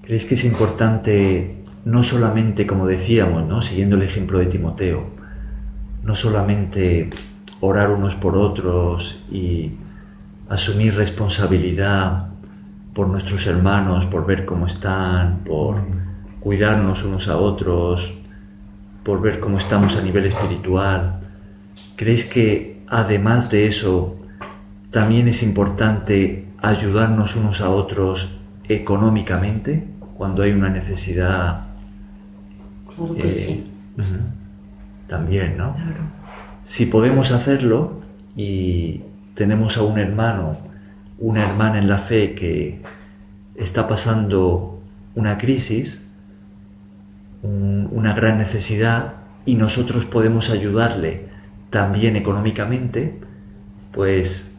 ¿Creéis que es importante no solamente, como decíamos, ¿no? Siguiendo el ejemplo de Timoteo, no solamente orar unos por otros y asumir responsabilidad por nuestros hermanos, por ver cómo están, por cuidarnos unos a otros, por ver cómo estamos a nivel espiritual? ¿Creéis que además de eso también es importante ayudarnos unos a otros económicamente cuando hay una necesidad? Claro que sí. También, ¿no? Claro. Si podemos hacerlo y tenemos a un hermano, una hermana en la fe que está pasando una crisis, una gran necesidad, y nosotros podemos ayudarle también económicamente, pues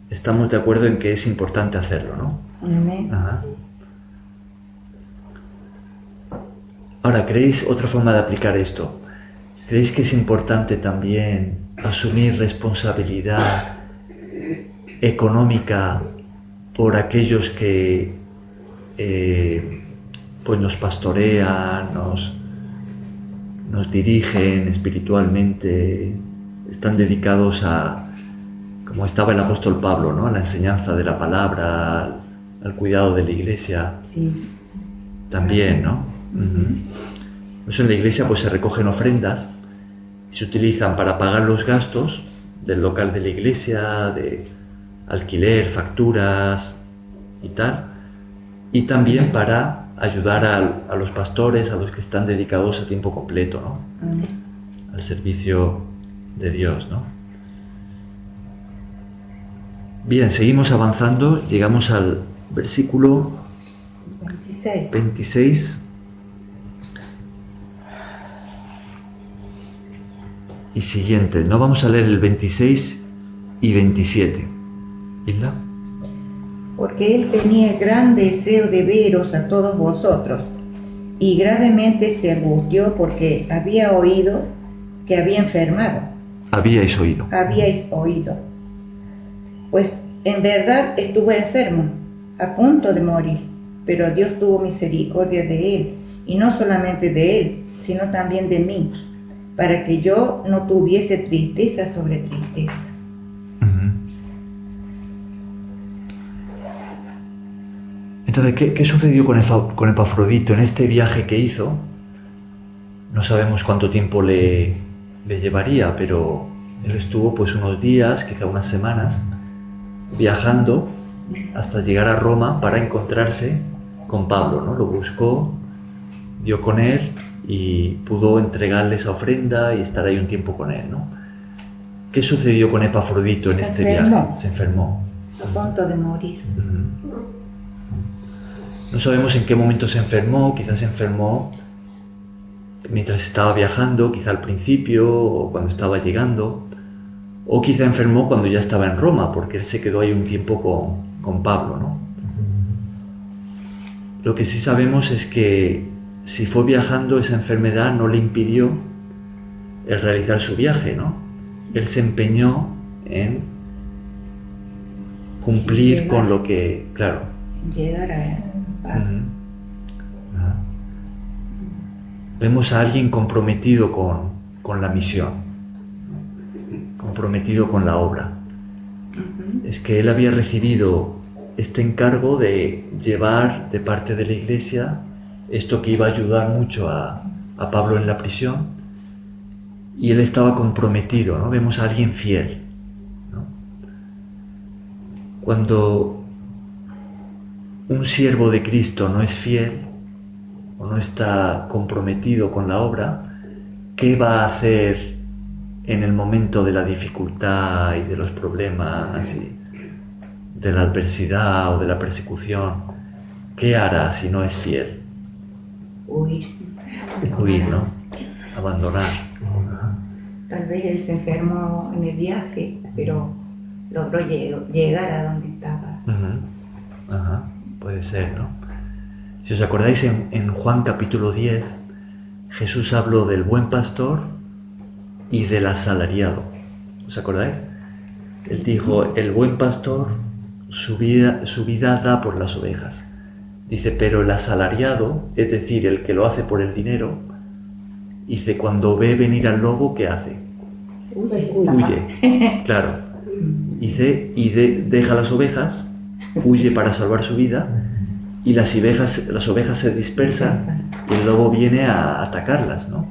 estamos de acuerdo en que es importante hacerlo, ¿no? Amén. Ajá. Ahora, ¿creéis otra forma de aplicar esto? ¿Creéis que es importante también asumir responsabilidad económica por aquellos que pues nos pastorean, nos dirigen espiritualmente, están dedicados a, como estaba el apóstol Pablo, ¿no? A la enseñanza de la palabra, al cuidado de la iglesia? Sí. También, ¿no? Por eso en la iglesia pues se recogen ofrendas y se utilizan para pagar los gastos del local de la iglesia, de alquiler, facturas y tal, y también para ayudar a los pastores, a los que están dedicados a tiempo completo, ¿no? Amén. Al servicio de Dios, ¿no? Bien, seguimos avanzando, llegamos al versículo 26. 26 y siguiente. No vamos a leer el 26 y 27. ¿Isla? Porque él tenía gran deseo de veros a todos vosotros, y gravemente se angustió porque había oído que había enfermado. Habíais oído. Habíais oído. Pues en verdad estuve enfermo, a punto de morir, pero Dios tuvo misericordia de él, y no solamente de él, sino también de mí, para que yo no tuviese tristeza sobre tristeza. Entonces, ¿qué sucedió con Epafrodito en este viaje que hizo? No sabemos cuánto tiempo le llevaría, pero él estuvo pues unos días, quizá unas semanas, viajando hasta llegar a Roma para encontrarse con Pablo, ¿no? Lo buscó, dio con él y pudo entregarle esa ofrenda y estar ahí un tiempo con él, ¿no? ¿Qué sucedió con Epafrodito en este viaje? Se enfermó. A punto de morir. No sabemos en qué momento se enfermó, quizás se enfermó mientras estaba viajando, quizá al principio o cuando estaba llegando, o quizá enfermó cuando ya estaba en Roma, porque él se quedó ahí un tiempo con Pablo, ¿no? Lo que sí sabemos es que si fue viajando, esa enfermedad no le impidió el realizar su viaje, ¿no? Él se empeñó en cumplir con lo que, claro. Llegar a Pablo. Vemos a alguien comprometido con la misión, comprometido con la obra. Es que él había recibido este encargo de llevar de parte de la Iglesia esto que iba a ayudar mucho a Pablo en la prisión, y él estaba comprometido, ¿no? Vemos a alguien fiel, ¿no? Cuando un siervo de Cristo no es fiel o no está comprometido con la obra, ¿qué va a hacer en el momento de la dificultad y de los problemas y de la adversidad o de la persecución? ¿Qué hará si no es fiel? Huir. Huir, ¿no? Abandonar. Tal vez él se enfermó en el viaje, pero logró llegar a donde estaba. Puede ser, ¿no? Si os acordáis, en Juan capítulo 10, Jesús habló del buen pastor y del asalariado. ¿Os acordáis? Él dijo, el buen pastor su vida da por las ovejas. Dice, pero el asalariado, es decir, el que lo hace por el dinero, dice, cuando ve venir al lobo, ¿qué hace? Huye. Claro. Dice, deja las ovejas, huye para salvar su vida, y las ovejas se dispersan y el lobo viene a atacarlas, ¿no?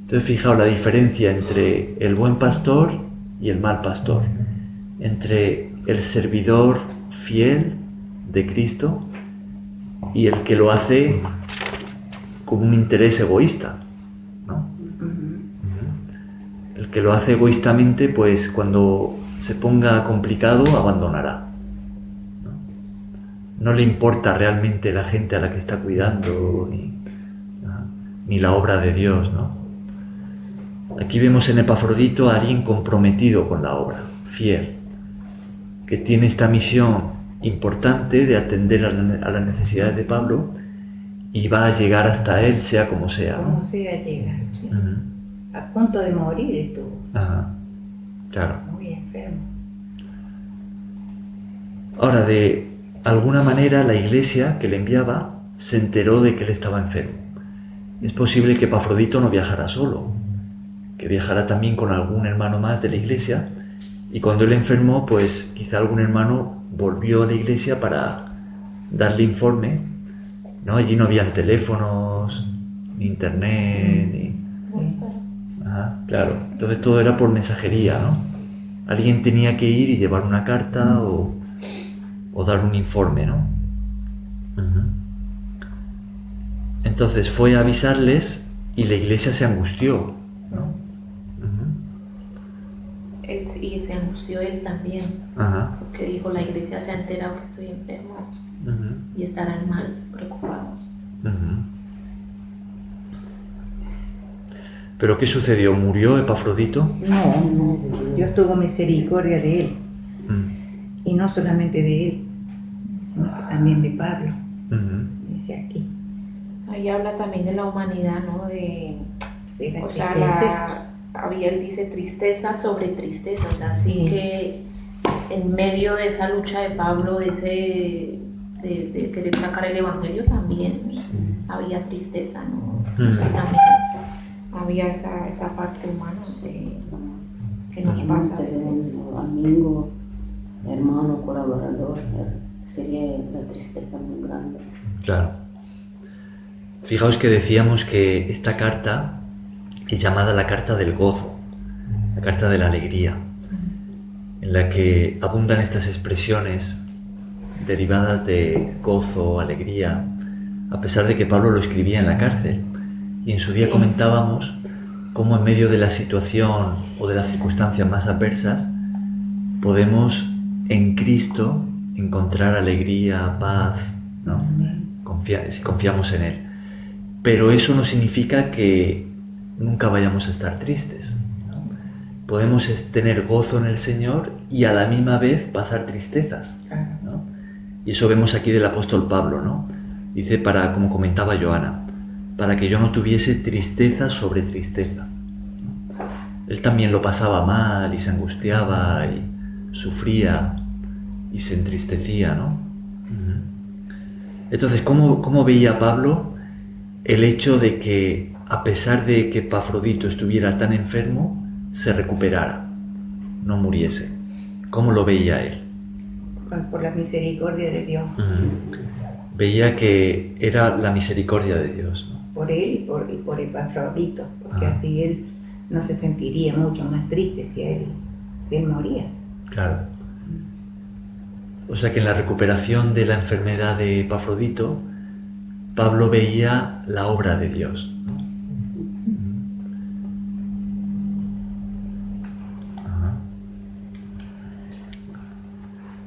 Entonces, fijaos la diferencia entre el buen pastor y el mal pastor, entre el servidor fiel de Cristo y el que lo hace con un interés egoísta, ¿no? El que lo hace egoístamente, pues cuando se ponga complicado, abandonará. No le importa realmente la gente a la que está cuidando, ni la obra de Dios, ¿no? Aquí vemos en Epafrodito a alguien comprometido con la obra, fiel, que tiene esta misión importante de atender a las necesidades de Pablo y va a llegar hasta él, sea como sea, ¿no? Como sea llegar, sí. A punto de morir estuvo. Claro. Muy enfermo. Ahora, de alguna manera la iglesia que le enviaba se enteró de que él estaba enfermo. Es posible que Epafrodito no viajara solo, que viajara también con algún hermano más de la iglesia, y cuando él enfermó, pues quizá algún hermano volvió a la iglesia para darle informe, ¿no? Allí no habían teléfonos, ni internet, ni... Claro, entonces todo era por mensajería, ¿no? Alguien tenía que ir y llevar una carta o dar un informe, ¿no? Entonces fue a avisarles y la iglesia se angustió, ¿no? Y se angustió él también, porque dijo, la iglesia se ha enterado que estoy enfermo y estarán mal, preocupados. ¿Pero qué sucedió? ¿Murió Epafrodito? No, Dios tuvo misericordia de él. Y no solamente de él, sino también de Pablo. Dice aquí. Ahí habla también de la humanidad, ¿no? Sí, O sea, él dice tristeza sobre tristeza, o sea, sí que en medio de esa lucha de Pablo, de querer sacar el evangelio, también había tristeza, ¿no? O sea, también había esa parte humana que nos pasa a veces. Amigo, hermano, colaborador, sería la tristeza muy grande. Claro. Fijaos que decíamos que esta carta es llamada la carta del gozo, la carta de la alegría, en la que abundan estas expresiones derivadas de gozo, alegría, a pesar de que Pablo lo escribía en la cárcel. Y en su día comentábamos cómo en medio de la situación o de las circunstancias más adversas podemos en Cristo encontrar alegría, paz, ¿no? Si confiamos en Él. Pero eso no significa que nunca vayamos a estar tristes, ¿no? Podemos tener gozo en el Señor y a la misma vez pasar tristezas, ¿no? Y eso vemos aquí del apóstol Pablo, ¿no? Dice, como comentaba Joana, para que yo no tuviese tristeza sobre tristeza. Él también lo pasaba mal y se angustiaba y sufría y se entristecía, ¿no? Entonces, ¿cómo veía Pablo el hecho de que, a pesar de que Epafrodito estuviera tan enfermo, se recuperara, no muriese? ¿Cómo lo veía él? Por la misericordia de Dios. Veía que era la misericordia de Dios, ¿no? Por él y por Epafrodito, porque así él no se sentiría mucho más triste si él moría. Claro. O sea que en la recuperación de la enfermedad de Epafrodito, Pablo veía la obra de Dios, ¿no?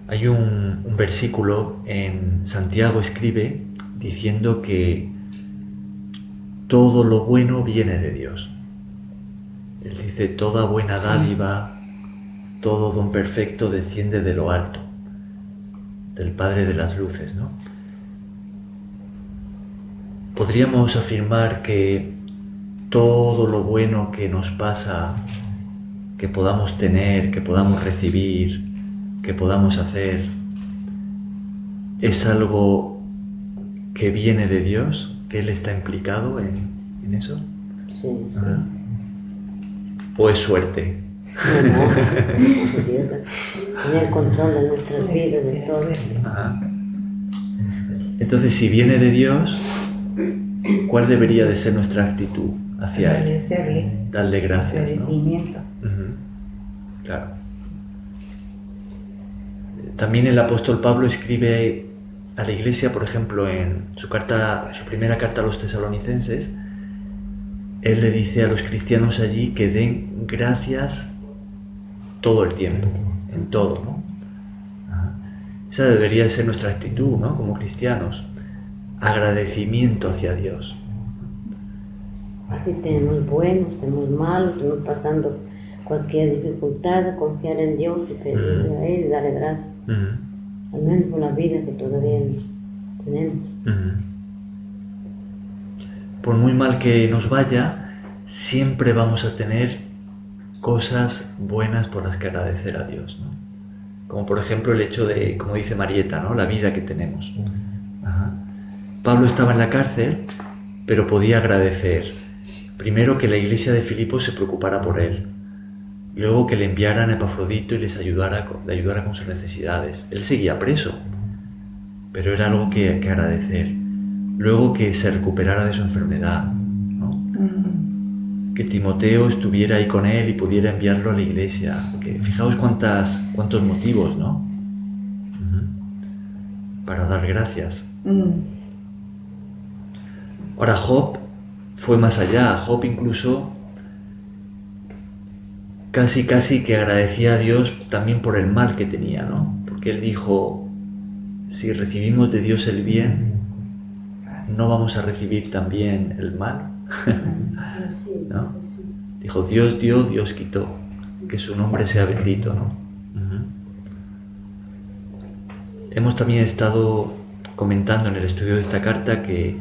Hay un versículo en Santiago escribe diciendo que todo lo bueno viene de Dios. Él dice, toda buena dádiva, todo don perfecto desciende de lo alto, del Padre de las luces, ¿no? Podríamos afirmar que todo lo bueno que nos pasa, que podamos tener, que podamos recibir, que podamos hacer, es algo que viene de Dios, que Él está implicado en eso. Sí, sí. ¿O es suerte? No, Dios tiene el control de nuestras vidas, de todo. Ajá. Entonces, si viene de Dios, ¿cuál debería de ser nuestra actitud hacia Él? Agradecerle. Darle gracias, ¿no? Agradecimiento. Claro. También el apóstol Pablo escribe a la iglesia, por ejemplo, en su primera carta a los tesalonicenses, él le dice a los cristianos allí que den gracias todo el tiempo, en todo, ¿no? Esa debería ser nuestra actitud, ¿no? Como cristianos, agradecimiento hacia Dios. Así tenemos buenos, tenemos malos, estamos pasando cualquier dificultad, confiar en Dios y pedirle a Él y darle gracias. Al menos por la vida que todavía tenemos. Por muy mal que nos vaya, siempre vamos a tener cosas buenas por las que agradecer a Dios, ¿no? Como por ejemplo el hecho de, como dice Marieta, ¿no? La vida que tenemos. Pablo estaba en la cárcel, pero podía agradecer primero que la iglesia de Filipos se preocupara por él, luego que le enviaran a Epafrodito y le ayudara con sus necesidades. Él seguía preso, pero era algo que agradecer. Luego que se recuperara de su enfermedad, ¿no? Que Timoteo estuviera ahí con él y pudiera enviarlo a la iglesia. Que fijaos cuántos motivos, ¿no? Para dar gracias. Ahora Job fue más allá. Job incluso casi que agradecía a Dios también por el mal que tenía, ¿no? Porque él dijo, si recibimos de Dios el bien, ¿no vamos a recibir también el mal? ¿No? Dijo, Dios dio, Dios quitó, que su nombre sea bendito, ¿no? Hemos también estado comentando en el estudio de esta carta que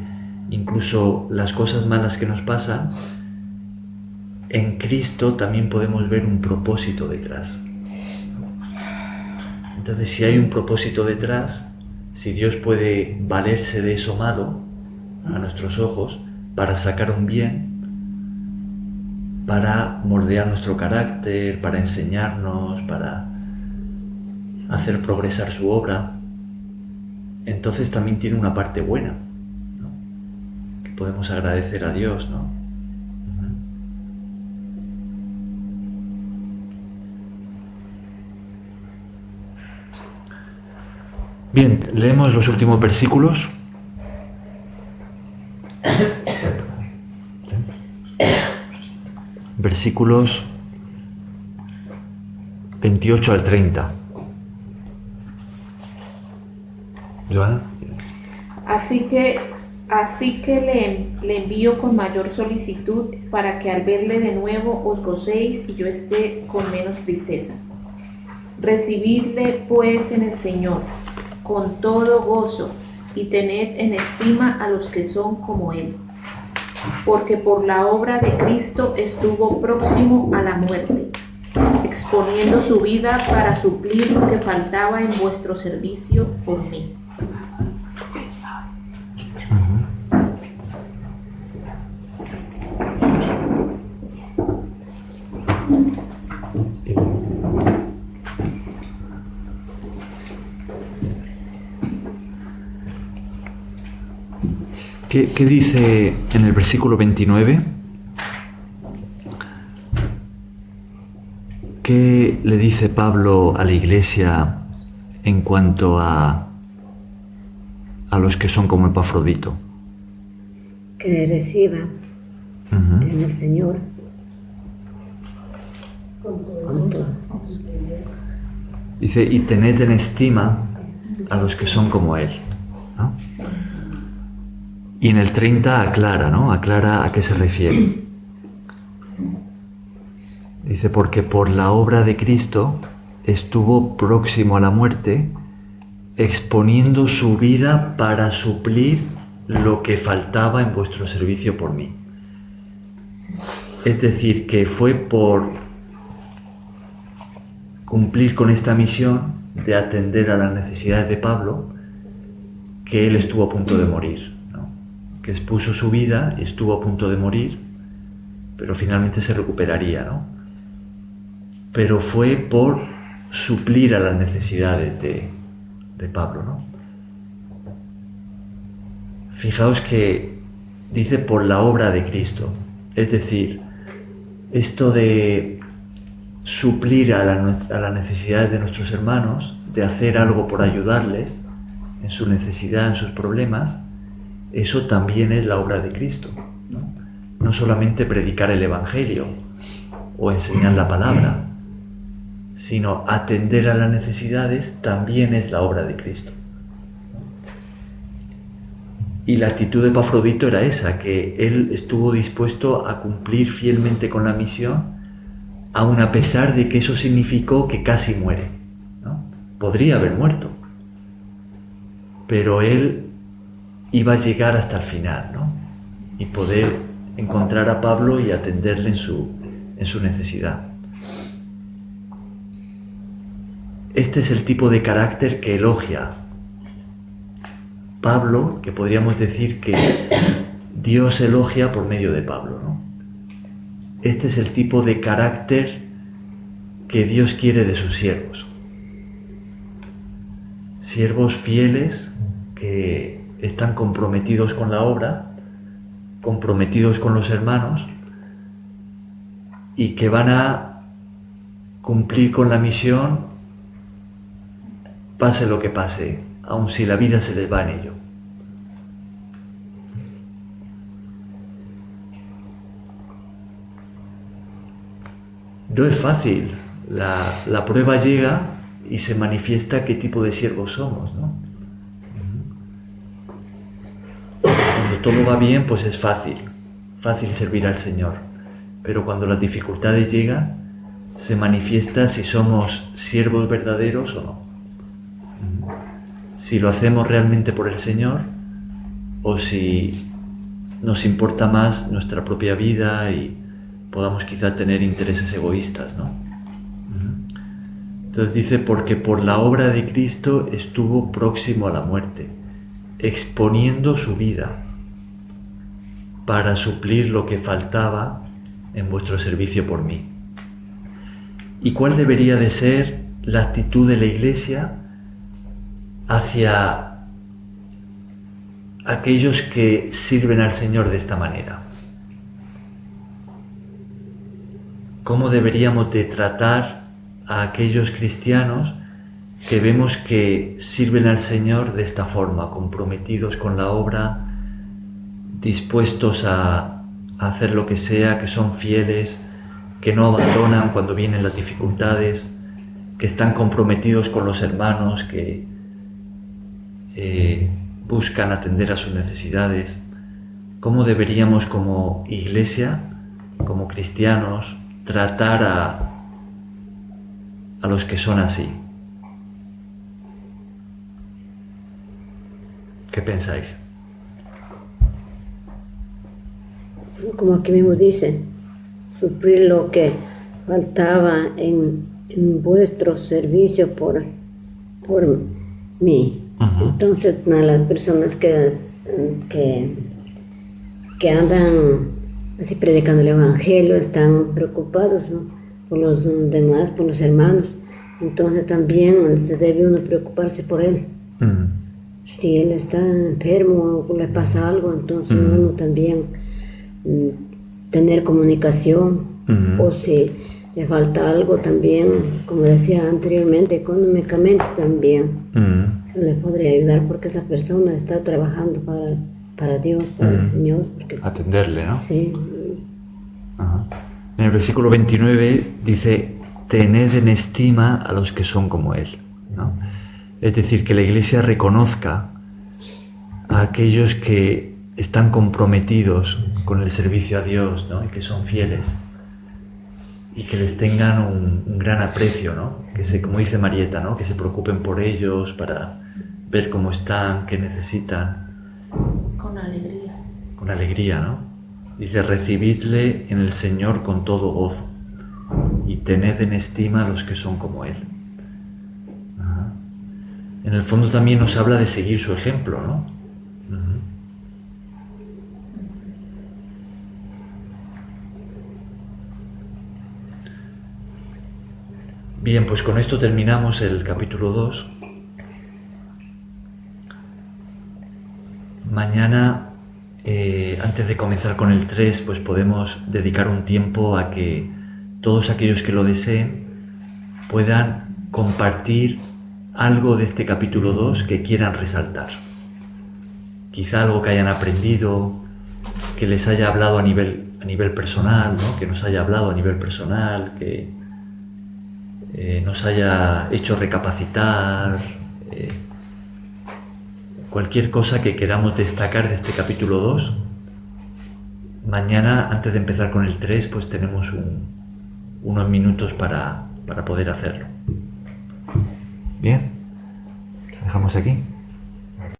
incluso las cosas malas que nos pasan, en Cristo también podemos ver un propósito detrás. Entonces, si hay un propósito detrás, si Dios puede valerse de eso malo a nuestros ojos para sacar un bien, para moldear nuestro carácter, para enseñarnos, para hacer progresar su obra, entonces también tiene una parte buena, ¿no? Que podemos agradecer a Dios, ¿no? Bien, leemos los últimos versículos. Versículos 28 al 30. ¿Joana? Así que le envío con mayor solicitud para que al verle de nuevo os gocéis y yo esté con menos tristeza. Recibidle pues en el Señor con todo gozo y tened en estima a los que son como Él, porque por la obra de Cristo estuvo próximo a la muerte, exponiendo su vida para suplir lo que faltaba en vuestro servicio por mí. ¿Qué dice en el versículo 29? ¿Qué le dice Pablo a la iglesia en cuanto a los que son como Epafrodito? Que le reciba en el Señor con todo. Dice, y tened en estima a los que son como Él, ¿no? Y en el 30 aclara, ¿no? Aclara a qué se refiere. Dice, porque por la obra de Cristo estuvo próximo a la muerte, exponiendo su vida para suplir lo que faltaba en vuestro servicio por mí. Es decir, que fue por cumplir con esta misión de atender a las necesidades de Pablo que él estuvo a punto de morir, ¿no? Que expuso su vida y estuvo a punto de morir, pero finalmente se recuperaría, ¿no? Pero fue por suplir a las necesidades de Pablo, ¿no? Fijaos que dice por la obra de Cristo, es decir, esto de suplir a las necesidades de nuestros hermanos, de hacer algo por ayudarles en su necesidad, en sus problemas, eso también es la obra de Cristo, ¿no? No solamente predicar el Evangelio o enseñar la palabra, sino atender a las necesidades también es la obra de Cristo. Y la actitud de Epafrodito era esa, que él estuvo dispuesto a cumplir fielmente con la misión, aun a pesar de que eso significó que casi muere, ¿no? Podría haber muerto, pero él iba a llegar hasta el final, ¿no? Y poder encontrar a Pablo y atenderle en su necesidad. Este es el tipo de carácter que elogia Pablo, que podríamos decir que Dios elogia por medio de Pablo, ¿no? Este es el tipo de carácter que Dios quiere de sus siervos. Siervos fieles que están comprometidos con la obra, comprometidos con los hermanos y que van a cumplir con la misión pase lo que pase, aun si la vida se les va en ello. No es fácil, la prueba llega y se manifiesta qué tipo de siervos somos, ¿no? Cuando todo va bien, pues es fácil servir al Señor, pero cuando las dificultades llegan, se manifiesta si somos siervos verdaderos o no. Si lo hacemos realmente por el Señor o si nos importa más nuestra propia vida y podamos quizá tener intereses egoístas, ¿no? Entonces dice, porque por la obra de Cristo estuvo próximo a la muerte, exponiendo su vida para suplir lo que faltaba en vuestro servicio por mí. ¿Y cuál debería de ser la actitud de la Iglesia hacia aquellos que sirven al Señor de esta manera? ¿Cómo deberíamos de tratar a aquellos cristianos que vemos que sirven al Señor de esta forma, comprometidos con la obra, dispuestos a hacer lo que sea, que son fieles, que no abandonan cuando vienen las dificultades, que están comprometidos con los hermanos, que buscan atender a sus necesidades. ¿Cómo deberíamos como iglesia, como cristianos, tratar a los que son así? ¿Qué pensáis? Como aquí mismo dice, suplir lo que faltaba en vuestro servicio por mí. Uh-huh. Entonces, a las personas que andan así predicando el Evangelio están preocupados, ¿no?, por los demás, por los hermanos. Entonces también se debe uno preocuparse por él. Uh-huh. Si él está enfermo o le pasa algo, entonces uno también tener comunicación. Uh-huh. O si le falta algo también, como decía anteriormente, económicamente también se le podría ayudar, porque esa persona está trabajando para Dios, para el Señor. Porque, atenderle, ¿no? sí. Ajá. En el versículo 29 dice: tened en estima a los que son como Él, ¿no? Es decir, que la Iglesia reconozca a aquellos que están comprometidos con el servicio a Dios, ¿no?, y que son fieles, y que les tengan un gran aprecio, ¿no? Que como dice Marieta, ¿no?, que se preocupen por ellos para ver cómo están, qué necesitan. Con alegría. Con alegría, ¿no? Dice: recibidle en el Señor con todo gozo y tened en estima a los que son como Él. Ajá. En el fondo también nos habla de seguir su ejemplo, ¿no? Uh-huh. Bien, pues con esto terminamos el capítulo 2. Mañana, antes de comenzar con el 3, pues podemos dedicar un tiempo a que todos aquellos que lo deseen puedan compartir algo de este capítulo 2 que quieran resaltar. Quizá algo que hayan aprendido, que les haya hablado a nivel personal, ¿no?, que nos haya hablado a nivel personal, que nos haya hecho recapacitar, cualquier cosa que queramos destacar de este capítulo 2. Mañana, antes de empezar con el 3, pues tenemos unos minutos para poder hacerlo. Bien, lo dejamos aquí.